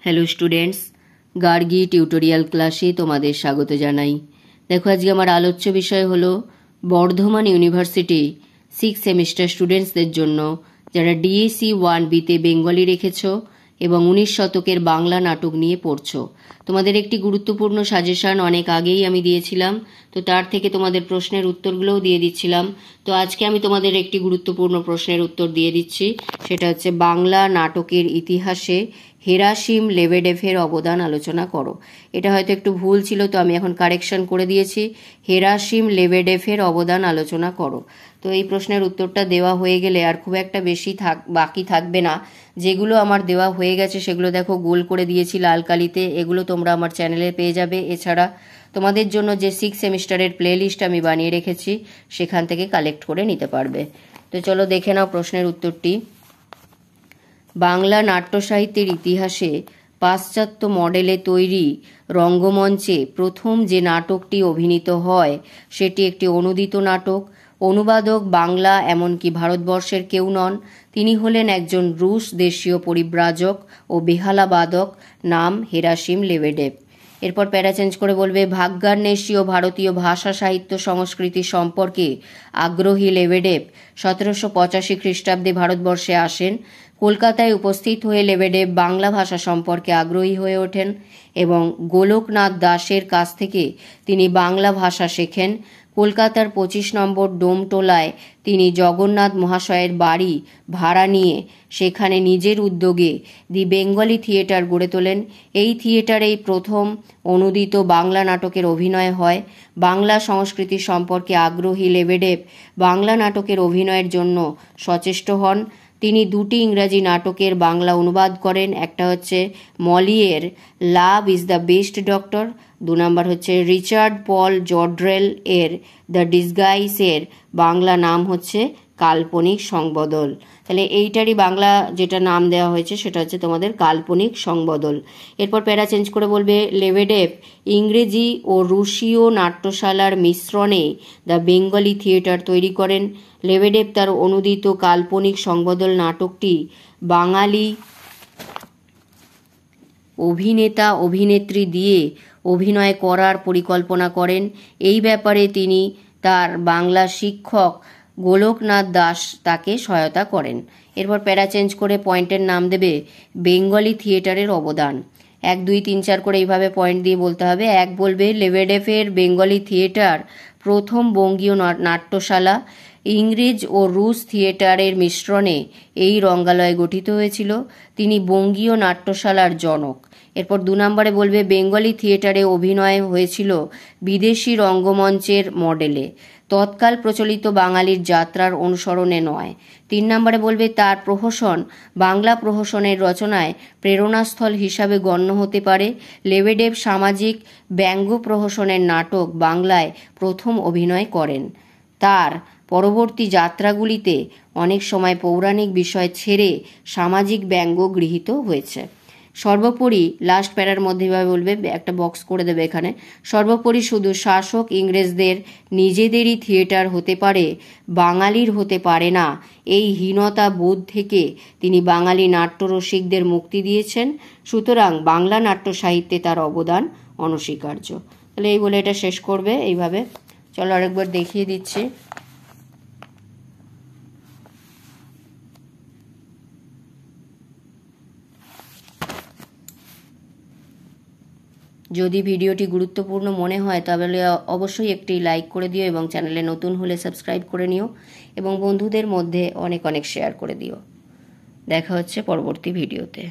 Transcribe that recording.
Hello students, Gargi tutorial ক্লাসে তোমাদের স্বাগত জানাই। দেখো, আজকে আমার আলোচ্য বিষয় হলো বর্ধমান ইউনিভার্সিটি 6 সেমিস্টার স্টুডেন্টসদের জন্য যারা ডিএসি 1B-তে বেঙ্গলি রেখেছো এবং 19 শতকের বাংলা নাটক নিয়ে পড়ছো। তোমাদের একটি গুরুত্বপূর্ণ সাজেশন অনেক আগেই আমি দিয়েছিলাম, তো তার থেকে তোমাদের প্রশ্নের উত্তরগুলোও দিয়ে দিচ্ছিলাম। তো আজকে আমি তোমাদের একটি গুরুত্বপূর্ণ প্রশ্নের উত্তর দিয়ে দিচ্ছি, সেটা হচ্ছে বাংলা নাটকের ইতিহাসে হেরাসিম লেবেডেভের অবদান আলোচনা করো। এটা হয়তো একটু ভুল ছিল, তো আমি এখন কারেকশন করে দিয়েছি, হেরাসিম লেবেডেভের অবদান আলোচনা করো। তো এই প্রশ্নের উত্তরটা দেওয়া হয়ে গেলে আর খুব একটা বেশি বাকি থাকবে না। যেগুলো আমার দেওয়া হয়ে গেছে সেগুলো দেখো গোল করে দিয়েছি লাল কালিতে, এগুলো তোমরা আমার চ্যানেলে পেয়ে যাবে। এছাড়া তোমাদের জন্য যে 6 সেমিস্টারের প্লে লিস্ট আমি বানিয়ে রেখেছি সেখান থেকে কালেক্ট করে নিতে পারবে। তো চলো দেখে নাও প্রশ্নের উত্তরটি। বাংলা নাট্য সাহিত্যের ইতিহাসে পাশ্চাত্য মডেলে তৈরি রঙ্গমঞ্চে প্রথম যে নাটকটি অভিনীত হয় সেটি একটি অনুদিত নাটক। অনুবাদক বাংলা এমনকি ভারতবর্ষের কেউ নন, তিনি হলেন একজন রুশ দেশীয় পরিব্রাজক ও বেহালাবাদক, নাম হেরাসিম লেবেডেভ। এরপর প্যারা চেঞ্জ করে বলবে ভাগ্যান্বেষী ও ভারতীয় ভাষা সাহিত্য সংস্কৃতি সম্পর্কে আগ্রহী লেবেডেভ 1785 খ্রিস্টাব্দে ভারতবর্ষে আসেন। কলকাতায় উপস্থিত হয়ে লেবেডেভ বাংলা ভাষা সম্পর্কে আগ্রহী হয়ে ওঠেন এবং গোলকনাথ দাসের কাছ থেকে তিনি বাংলা ভাষা শেখেন। কলকাতার 25 নম্বর ডোমটোলায় তিনি জগন্নাথ মহাশয়ের বাড়ি ভাড়া নিয়ে সেখানে নিজের উদ্যোগে দি বেঙ্গলি থিয়েটার গড়ে তোলেন। এই থিয়েটারেই প্রথম অনুদিত বাংলা নাটকের অভিনয় হয়। বাংলা সংস্কৃতি সম্পর্কে আগ্রহী লেবেডেভ বাংলা নাটকের অভিনয়ের জন্য সচেষ্ট হন। তিনি দুটি ইংরাজি নাটকের বাংলা অনুবাদ করেন, একটা হচ্ছে Molière love is the best doctor, 2 নম্বর হচ্ছে রিচার্ড পল জর্ড্রেল এর দ্য ডিসগাইসের বাংলা নাম হচ্ছে কাল্পনিক সংবদল। তাহলে এইটারই বাংলা যেটা নাম দেওয়া হয়েছে সেটা হচ্ছে তোমাদের কাল্পনিক সংবদল। এরপর প্যারা চেঞ্জ করে বলবে লেবেডেভ ইংরেজি ও রুশীয় নাট্যশালার মিশ্রণে দ্য বেঙ্গলি থিয়েটার তৈরি করেন। লেবেডেভ তার অনুদিত কাল্পনিক সংবদল নাটকটি বাঙালি অভিনেতা অভিনেত্রী দিয়ে অভিনয় করার পরিকল্পনা করেন। এই ব্যাপারে তিনি তার বাংলা শিক্ষক গোলকনাথ দাস তাকে সহায়তা করেন। এরপর প্যারা চেঞ্জ করে পয়েন্টের নাম দেবে বেঙ্গলি থিয়েটারের অবদান। 1, 2, 3, 4 করে এইভাবে পয়েন্ট দিয়ে বলতে হবে। 1 বলবে লেবেডেভের বেঙ্গলি থিয়েটার প্রথম বঙ্গীয় নাট্যশালা। ইংরেজ ও রুশ থিয়েটারের মিশ্রণে এই রঙ্গালয় গঠিত হয়েছিল। তিনি বঙ্গীয় নাট্যশালার জনক। এরপর 2 নম্বরে বলবে বেঙ্গলি থিয়েটারে অভিনয় হয়েছিল বিদেশি রঙ্গমঞ্চের মডেলে, তৎকাল প্রচলিত বাঙালির যাত্রার অনুসরণে নয়। 3 নম্বরে বলবে তার প্রহসন বাংলা প্রহসনের রচনায় প্রেরণাস্থল হিসাবে গণ্য হতে পারে। লেবেডেভ সামাজিক ব্যঙ্গ প্রহসনের নাটক বাংলায় প্রথম অভিনয় করেন। তার পরবর্তী যাত্রাগুলিতে অনেক সময় পৌরাণিক বিষয় ছেড়ে সামাজিক ব্যঙ্গ গৃহীত হয়েছে। সর্বোপরি লাস্ট প্যারার মধ্যে বলবে, একটা বক্স করে দেবে এখানে, সর্বোপরি শুধু শাসক ইংরেজদের নিজেদেরই থিয়েটার হতে পারে, বাঙালির হতে পারে না, এই হীনতা বোধ থেকে তিনি বাঙালি নাট্যরসিকদের মুক্তি দিয়েছেন। সুতরাং বাংলা নাট্য সাহিত্যে তার অবদান অনস্বীকার্য। তাহলে এই বলে এটা শেষ করবে এইভাবে। চলো আরেকবার দেখিয়ে দিচ্ছি। যদি ভিডিওটি গুরুত্বপূর্ণ মনে হয় তাহলে অবশ্যই একটি লাইক করে দিও এবং চ্যানেলে নতুন হলে সাবস্ক্রাইব করে নিও এবং বন্ধুদের মধ্যে অনেক অনেক শেয়ার করে দিও। দেখা হচ্ছে পরবর্তী ভিডিওতে।